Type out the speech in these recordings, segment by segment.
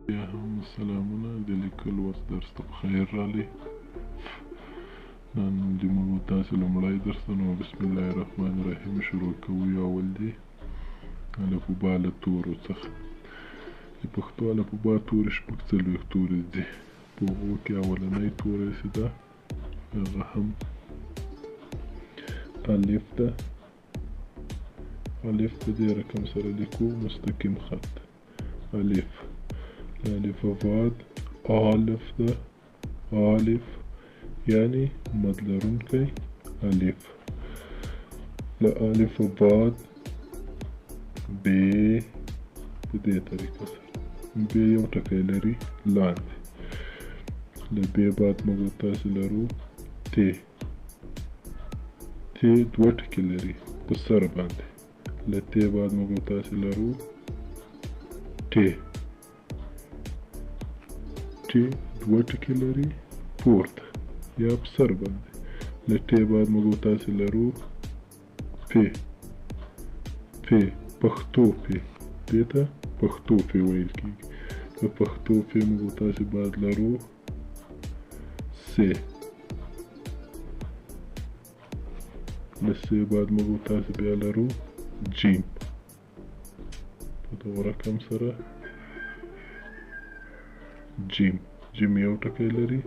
يا هم سلامونه د لیکلو وخت درس ته بخیر راغلی. نن د موږ تاسې لومړی درس ده، نو بسم الله الرحمن الرحیم شروع کوو. اول دی الفبا له تورو څخه. د پښتو الفبا تورې شپږ څلوېښت تورې دي. په هغو کې اولنی توری چې ده هغه هم الف ده. الف په دې رقم سره لیکو، مستقیم خط الف. الف بعد الف ده، الف یعنی مد لرونکی الف. له الف بعد ب په دې طریقه سره ب یو ټکی لري لاندې. له ب بعد موږ تاسې لرو ت. ت دوه ټکي لري په سر باندې. له ت بعد موږ تاسې لرو ت. ت دوه ټکي لري پورته یا په سر باندې. له ت بعد موږ تاسې لرو پ. پ پښتو پ، دې ته پښتو پ ویل کېږي. له پښتو پ موږ تاسې بعد لرو س. له س بعد موږ تاسې بیا لرو جیم. په دغه رقم سره جیم. جیم یو ټکی لري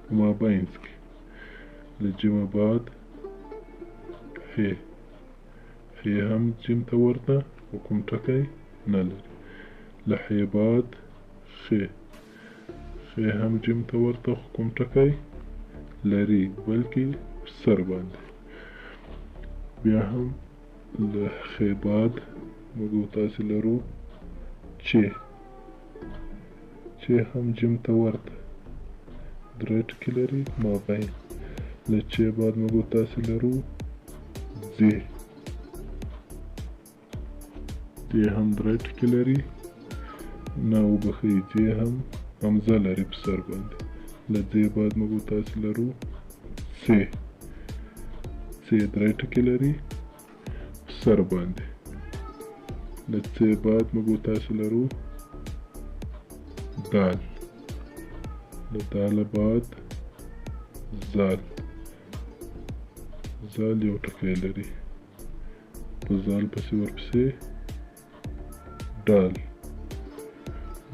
په مابینځ کې. له جیمه بعد ح. ح هم جیم ته ورته خو کوم ټکی نه لري. له ح بعد خ. خ هم جیم ته ورته خو کوم ټکی لري بلکې سر باندې. بیا هم له خ بعد موږ تاسې لرو چ. چ هم جیم ته ورته درې ټکي لري مابین. له چ بعد موږ تاسې لرو ځ. ځ هم درې ټکي لري، نه وبښئ، ځ هم همزه لري په سر باندې. له ځ بعد موږ تاسې لرو څ. څ درې ټکي لري په سر باندې. له څ بعد موږ تاسې لرو دال. له دال بعد زال. زال یو ټکی لري، په زال پسې ورپسې ډال.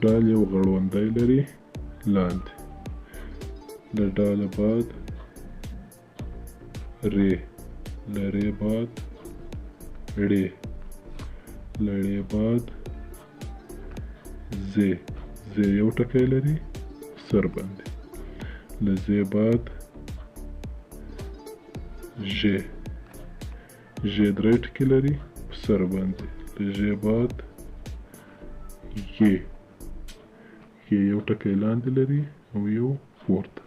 ډال یو غړوندی لري لاندې. له ډاله بعد ر. له ر بعد ړ. له ړ بعد ز. ز یو ټکی لري سر باندې. له ز بعد ژ. ژ درې ټکي لري په سر باندې. له ژ بعد ی. ی یو ټکی لاندې لري او یو پورته.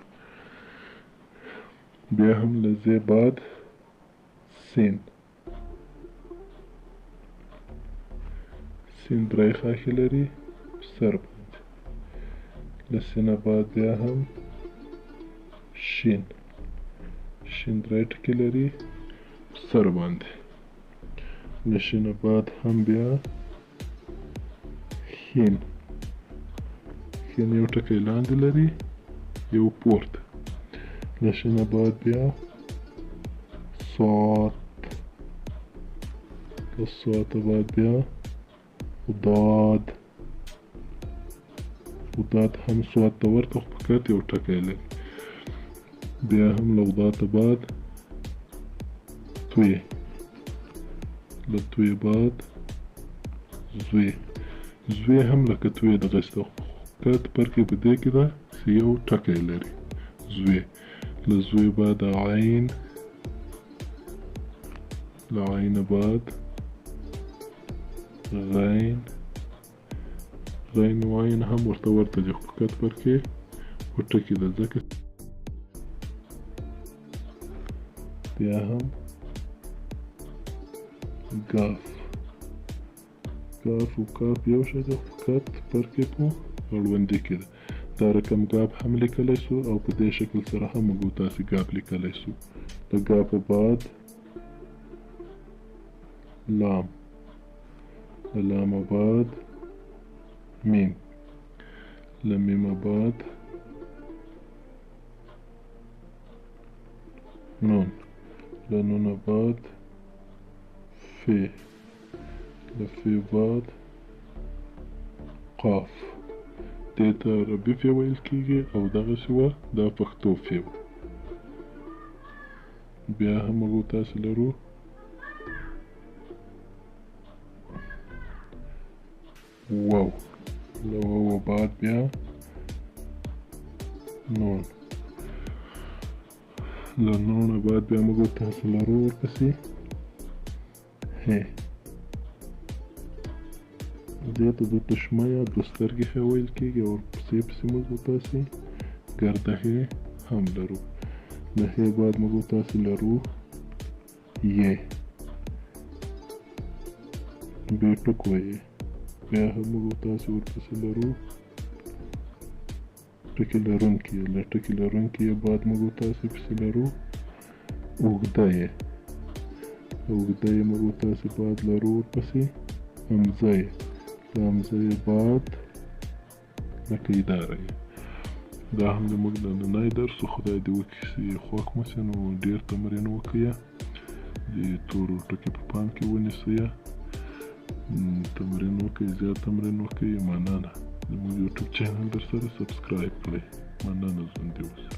بیا هم له ز بعد سین. سین درې خاښې لري په سر باندې. له سینه بعد بیا هم شین. شین درې ټکي لري په سر باندې. له شینه بعد هم بیا ښین. ښین یو ټکی لاندې لري یو پورته. له شینه بعد بیا صاد. له صاد بعد بیا ضاد. ضاد هم صاد ته ورته خو فقط یو ټکی لري. بیا هم له ضاد بعد توی. له توی بعد زوی. زوی هم لکه توی دغسې ده، فقط فرق یې په دې کې ده چې یو ټکی لري زوی. له زوی بعد عین. له عین بعد غین. غین و عین هم ورته ورته دي، فقط فرق یې په ټکي ده ځکه. بیا هم ګاف. ګاف او کاف یو شی ده، فقط فرق یې په غړوندي کې ده. دا رقم ګاف هم لیکلی سو او په دې شکل سره هم موږ تاسې ګاف لیکلی سو. له ګاف بعد لام. له لام بعد میم. له میم بعد نون، له نون بعد فی، له فی بعد قاف. دې ته عربي فی ویل کیږي او دغسې وه دا پښتو فی وه. بیا هم موږ تاسې لرو واو، له واو بعد بیا نون، له نون بعد بیا موږ تاسې لرو ورپسې هې. دې ته د تشمه یا دوه سترګې ښه ویل کېږي او ورپسې موږ تاسې ګرده هې هم لرو. له هې بعد موږ تاسې لرو یې، بیا ټک ویې، بیا هم موږ تاسې ورپسې لرو ټکي لرونکي. له ټکي لرونکي یې بعد موږ تاسې پسې لرو اوږده یې، اوږده یې موږ تاسې بعد لرو ورپسې همزه یې، له همزه یې بعد لکه اداره یې. دا هم زموږ نننی درس و. خدای دې وکړي چې خوښ مو شي، نو ډېر تمرین وکړئ، د تورو ټکي په پام کې ونیسئ، تمرین وکړئ، زیات تمرین وکړئ. مننه. زموږ یوټیوب چینل در سره سبسکرایب کړئ. مننه. ژوندي اوسئ.